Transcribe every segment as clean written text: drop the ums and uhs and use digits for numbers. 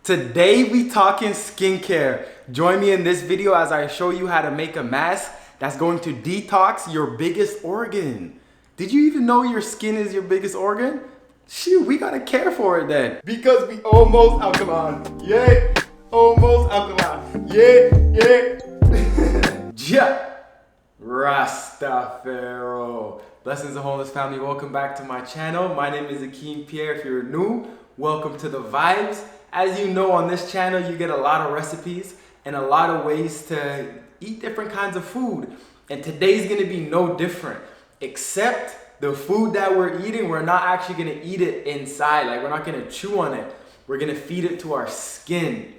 Today we talking skincare. Join me in this video as I show you how to make a mask that's going to detox your biggest organ. Did you even know your skin is your biggest organ? Shoot, we gotta care for it then. Because we almost alkaline. Yeah, almost alkaline. Yeah. Yeah. Rastafaro. Blessings and wholeness family, welcome back to my channel. My name is Akeem Pierre. If you're new, welcome to the vibes. As you know, on this channel you get a lot of recipes and a lot of ways to eat different kinds of food. And today's gonna be no different, except the food that we're eating, we're not actually gonna eat it inside. Like, we're not gonna chew on it. We're gonna feed it to our skin.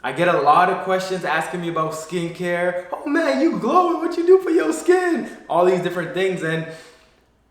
I get a lot of questions asking me about skincare. Oh man, you glowing, what you do for your skin? All these different things. And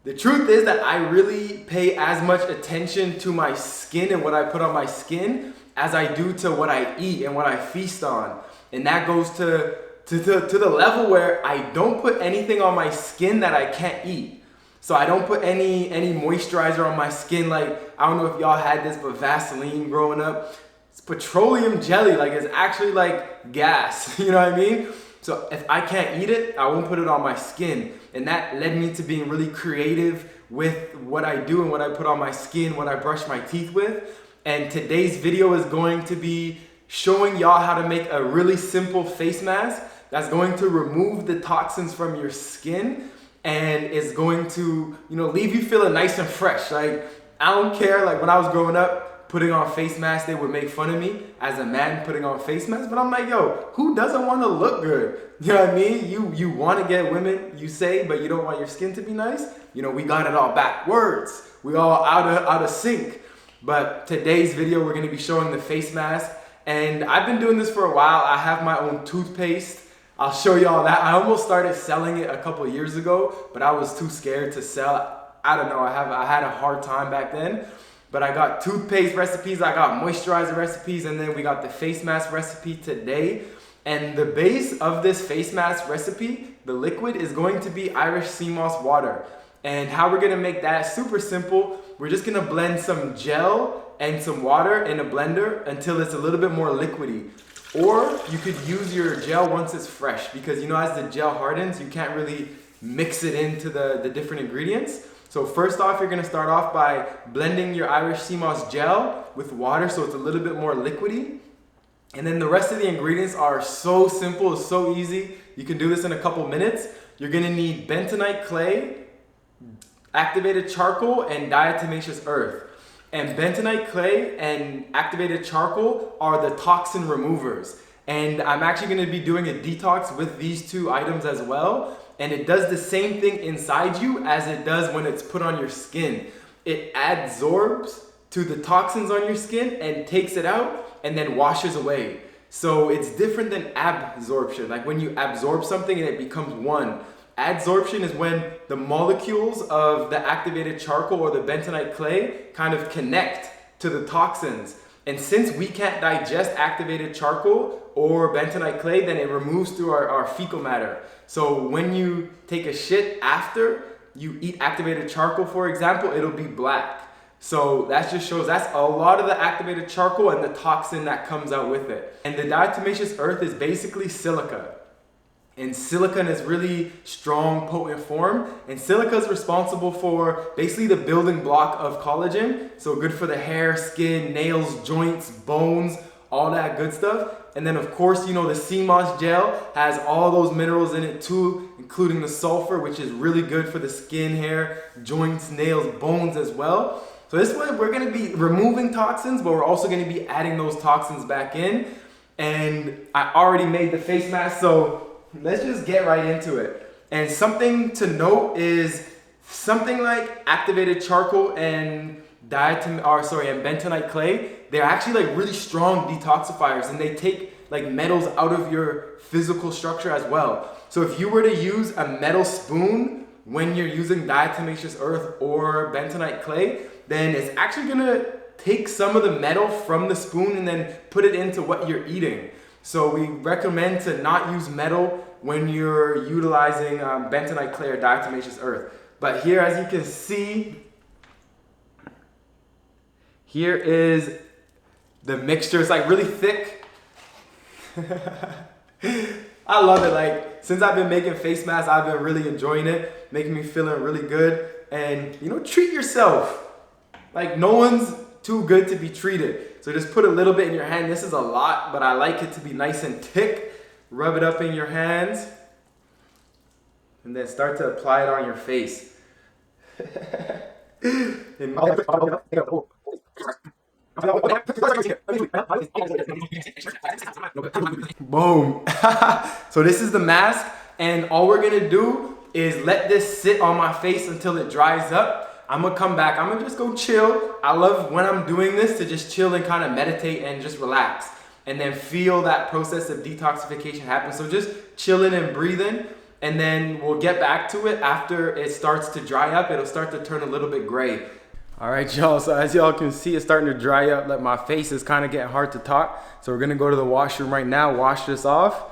the truth is that I really pay as much attention to my skin and what I put on my skin as I do to what I eat and what I feast on. And that goes to the level where I don't put anything on my skin that I can't eat. So I don't put any moisturizer on my skin. Like, I don't know if y'all had this, but Vaseline growing up, it's petroleum jelly. Like, it's actually like gas, you know what I mean? So if I can't eat it, I won't put it on my skin. And that led me to being really creative with what I do and what I put on my skin, what I brush my teeth with. And today's video is going to be showing y'all how to make a really simple face mask that's going to remove the toxins from your skin and is going to, leave you feeling nice and fresh. Like, I don't care, like when I was growing up, putting on face masks, they would make fun of me as a man putting on face masks, but I'm like, yo, who doesn't want to look good? You know what I mean? You want to get women, you say, but you don't want your skin to be nice. We got it all backwards. We all out of sync. But today's video, we're going to be showing the face mask. And I've been doing this for a while. I have my own toothpaste. I'll show y'all that. I almost started selling it a couple of years ago, but I was too scared to sell. I don't know. I had a hard time back then. But I got toothpaste recipes, I got moisturizer recipes, and then we got the face mask recipe today. And the base of this face mask recipe, the liquid, is going to be Irish Seamoss water. And how we're gonna make that, super simple. We're just gonna blend some gel and some water in a blender until it's a little bit more liquidy. Or you could use your gel once it's fresh, because as the gel hardens, you can't really mix it into the different ingredients. So first off, you're gonna start off by blending your Irish Seamoss gel with water so it's a little bit more liquidy. And then the rest of the ingredients are so simple, it's so easy. You can do this in a couple minutes. You're gonna need bentonite clay, activated charcoal, and diatomaceous earth. And bentonite clay and activated charcoal are the toxin removers. And I'm actually gonna be doing a detox with these two items as well. And it does the same thing inside you as it does when it's put on your skin. It adsorbs to the toxins on your skin and takes it out and then washes away. So it's different than absorption. Like when you absorb something and it becomes one. Adsorption is when the molecules of the activated charcoal or the bentonite clay kind of connect to the toxins. And since we can't digest activated charcoal or bentonite clay, then it removes through our fecal matter. So when you take a shit after you eat activated charcoal, for example, it'll be black. So that just shows that's a lot of the activated charcoal and the toxin that comes out with it. And the diatomaceous earth is basically silica. And silica in its really strong, potent form. And silica is responsible for basically the building block of collagen. So good for the hair, skin, nails, joints, bones, all that good stuff. And then of course, the Seamoss gel has all those minerals in it too, including the sulfur, which is really good for the skin, hair, joints, nails, bones as well. So this way we're gonna be removing toxins, but we're also gonna be adding those toxins back in. And I already made the face mask, so let's just get right into it. And something to note is something like activated charcoal and bentonite clay, they're actually like really strong detoxifiers, and they take like metals out of your physical structure as well. So if you were to use a metal spoon when you're using diatomaceous earth or bentonite clay, then it's actually gonna take some of the metal from the spoon and then put it into what you're eating. So we recommend to not use metal when you're utilizing bentonite clay or diatomaceous earth. But here, as you can see, here is the mixture is like really thick. I love it. Like, since I've been making face masks, I've been really enjoying it, making me feeling really good. And you know, treat yourself. Like, no one's too good to be treated. So just put a little bit in your hand. This is a lot, but I like it to be nice and thick. Rub it up in your hands. And then start to apply it on your face. Boom. So this is the mask, and all we're gonna do is let this sit on my face until it dries up. I'm gonna come back. I'm gonna just go chill. I love when I'm doing this to just chill and kind of meditate and just relax and then feel that process of detoxification happen. So just chilling and breathing, and then we'll get back to it after it starts to dry up. It'll start to turn a little bit gray. All right, y'all, so as y'all can see, it's starting to dry up. Like, my face is kind of getting hard to talk. So we're gonna go to the washroom right now, wash this off,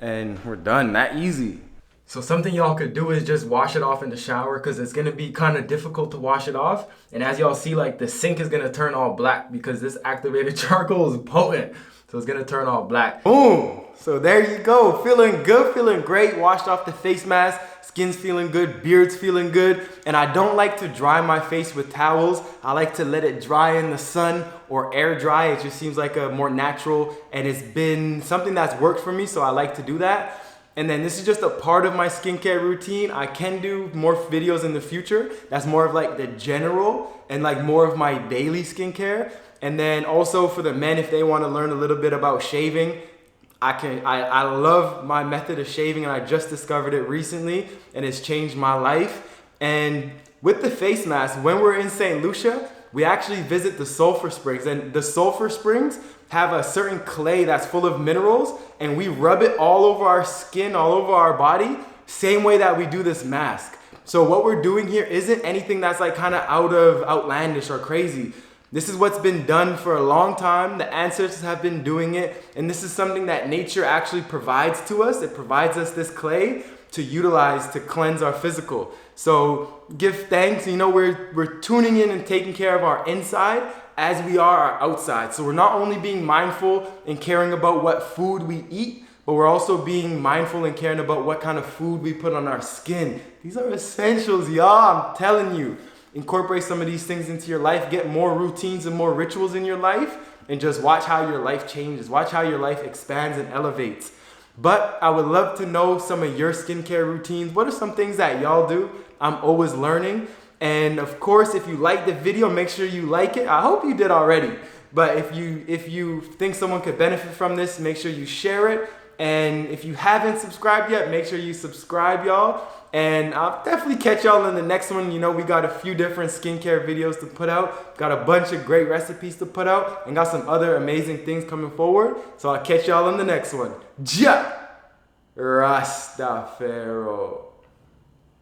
and we're done. That easy. So something y'all could do is just wash it off in the shower, because it's gonna be kind of difficult to wash it off. And as y'all see, like, the sink is gonna turn all black because this activated charcoal is potent. So it's gonna turn all black. Boom! So there you go, feeling good, feeling great. Washed off the face mask, skin's feeling good, beard's feeling good. And I don't like to dry my face with towels. I like to let it dry in the sun or air dry. It just seems like a more natural, and it's been something that's worked for me, so I like to do that. And then this is just a part of my skincare routine. I can do more videos in the future. That's more of like the general and like more of my daily skincare. And then also for the men, if they want to learn a little bit about shaving, I love my method of shaving, and I just discovered it recently, and it's changed my life. And with the face mask, when we're in Saint Lucia, we actually visit the sulfur springs, and the sulfur springs have a certain clay that's full of minerals, and we rub it all over our skin, all over our body, same way that we do this mask. So what we're doing here isn't anything that's like kind of outlandish or crazy. This is what's been done for a long time. The ancestors have been doing it, and this is something that nature actually provides to us. It provides us this clay to utilize to cleanse our physical. So give thanks. You know, we're tuning in and taking care of our inside as we are our outside. So we're not only being mindful and caring about what food we eat, but we're also being mindful and caring about what kind of food we put on our skin. These are essentials, y'all. I'm telling you. Incorporate some of these things into your life. Get more routines and more rituals in your life, and just watch how your life changes. Watch how your life expands and elevates. But I would love to know some of your skincare routines. What are some things that y'all do? I'm always learning. And of course, if you like the video, make sure you like it. I hope you did already. But if you think someone could benefit from this, make sure you share it. And if you haven't subscribed yet, make sure you subscribe, y'all. And I'll definitely catch y'all in the next one. You know, we got a few different skincare videos to put out. Got a bunch of great recipes to put out. And got some other amazing things coming forward. So I'll catch y'all in the next one. Ja! Rastafaro.